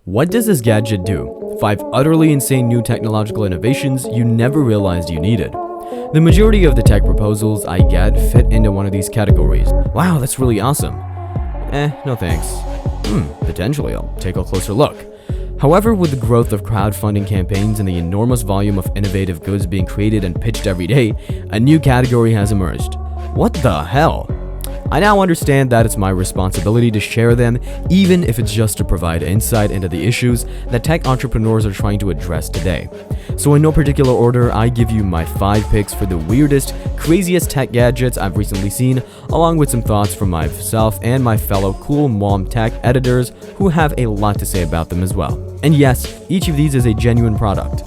What does this gadget do? 5 utterly insane new technological innovations you never realized you needed. The majority of the tech proposals I get fit into one of these categories. Wow, that's really awesome. No thanks. Potentially I'll take a closer look. However, with the growth of crowdfunding campaigns and the enormous volume of innovative goods being created and pitched every day, a new category has emerged. What the hell? I now understand that it's my responsibility to share them, even if it's just to provide insight into the issues that tech entrepreneurs are trying to address today. So in no particular order, I give you my 5 picks for the weirdest, craziest tech gadgets I've recently seen, along with some thoughts from myself and my fellow cool mom tech editors who have a lot to say about them as well. And yes, each of these is a genuine product.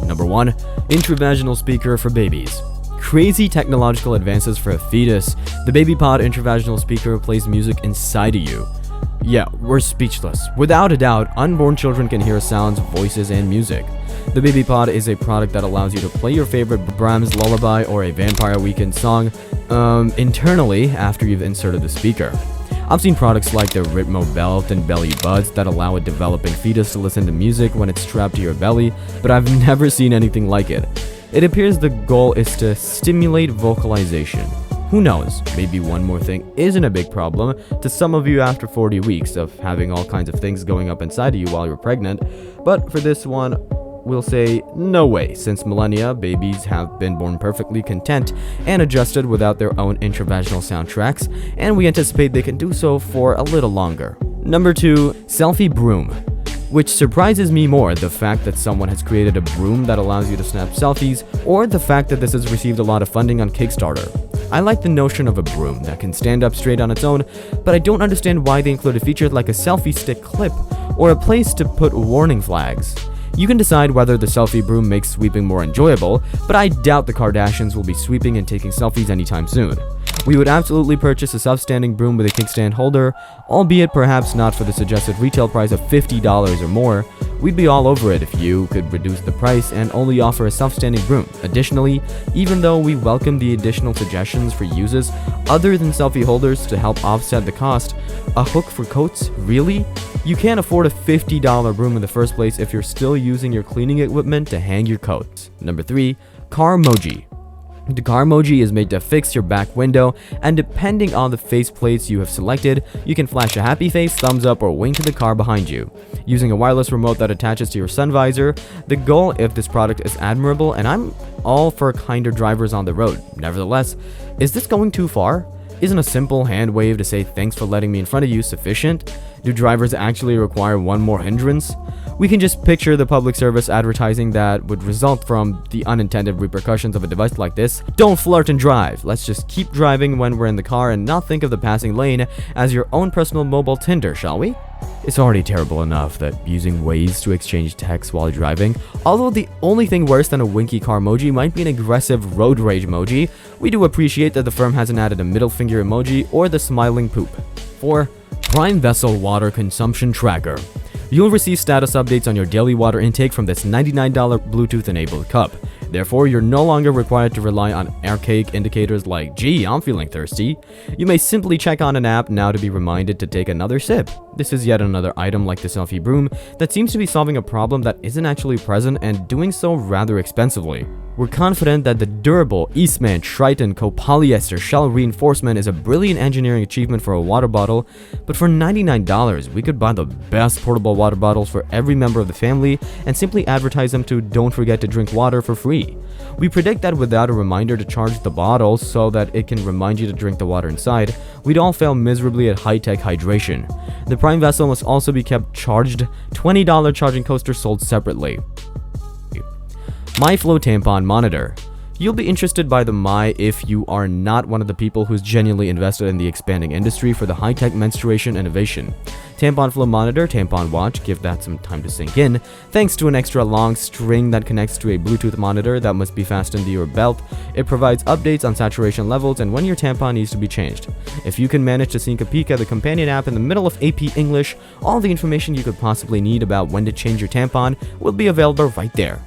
Number 1. Intravaginal Speaker for babies. Crazy technological advances for a fetus. The BabyPod intravaginal speaker plays music inside of you. Yeah, we're speechless. Without a doubt, unborn children can hear sounds, voices, and music. The BabyPod is a product that allows you to play your favorite Pryme's lullaby or a Vampire Weekend song internally after you've inserted the speaker. I've seen products like the Ritmo belt and belly buds that allow a developing fetus to listen to music when it's strapped to your belly, but I've never seen anything like it. It appears the goal is to stimulate vocalization. Who knows, maybe one more thing isn't a big problem to some of you after 40 weeks of having all kinds of things going up inside of you while you're pregnant, but for this one, we'll say no way, since millennia, babies have been born perfectly content and adjusted without their own intravaginal soundtracks, and we anticipate they can do so for a little longer. Number 2. Selfie Broom. Which surprises me more, the fact that someone has created a broom that allows you to snap selfies, or the fact that this has received a lot of funding on Kickstarter. I like the notion of a broom that can stand up straight on its own, but I don't understand why they include a feature like a selfie stick clip, or a place to put warning flags. You can decide whether the selfie broom makes sweeping more enjoyable, but I doubt the Kardashians will be sweeping and taking selfies anytime soon. We would absolutely purchase a self-standing broom with a kickstand holder, albeit perhaps not for the suggested retail price of $50 or more. We'd be all over it if you could reduce the price and only offer a self-standing broom. Additionally, even though we welcome the additional suggestions for uses other than selfie holders to help offset the cost, a hook for coats? Really? You can't afford a $50 broom in the first place if you're still using your cleaning equipment to hang your coats. Number 3. CarMoji. The CarMoji is made to fix your back window, and depending on the face plates you have selected, you can flash a happy face, thumbs up, or wink to the car behind you. Using a wireless remote that attaches to your sun visor, the goal of this product is admirable, and I'm all for kinder drivers on the road. Nevertheless, is this going too far? Isn't a simple hand wave to say thanks for letting me in front of you sufficient? Do drivers actually require one more hindrance? We can just picture the public service advertising that would result from the unintended repercussions of a device like this. Don't flirt and drive. Let's just keep driving when we're in the car and not think of the passing lane as your own personal mobile Tinder, shall we? It's already terrible enough that using Waze to exchange texts while driving, although the only thing worse than a winky CarMoji might be an aggressive road rage emoji. We do appreciate that the firm hasn't added a middle finger emoji or the smiling poop. 4. Pryme Vessyl Water Consumption Tracker. You'll receive status updates on your daily water intake from this $99 Bluetooth-enabled cup. Therefore, you're no longer required to rely on archaic indicators like, gee, I'm feeling thirsty. You may simply check on an app now to be reminded to take another sip. This is yet another item like the Selfie Broom that seems to be solving a problem that isn't actually present and doing so rather expensively. We're confident that the durable Eastman Triton copolyester shell reinforcement is a brilliant engineering achievement for a water bottle, but for $99, we could buy the best portable water bottles for every member of the family and simply advertise them to don't forget to drink water for free. We predict that without a reminder to charge the bottle so that it can remind you to drink the water inside, we'd all fail miserably at high-tech hydration. The Pryme Vessyl must also be kept charged. $20 charging coaster sold separately. MyFlow Tampon Monitor. You'll be interested by the My if you are not one of the people who's genuinely invested in the expanding industry for the high-tech menstruation innovation. Tampon Flow Monitor, Tampon Watch, give that some time to sink in. Thanks to an extra long string that connects to a Bluetooth monitor that must be fastened to your belt, it provides updates on saturation levels and when your tampon needs to be changed. If you can manage to sneak a peek at the companion app in the middle of AP English, all the information you could possibly need about when to change your tampon will be available right there.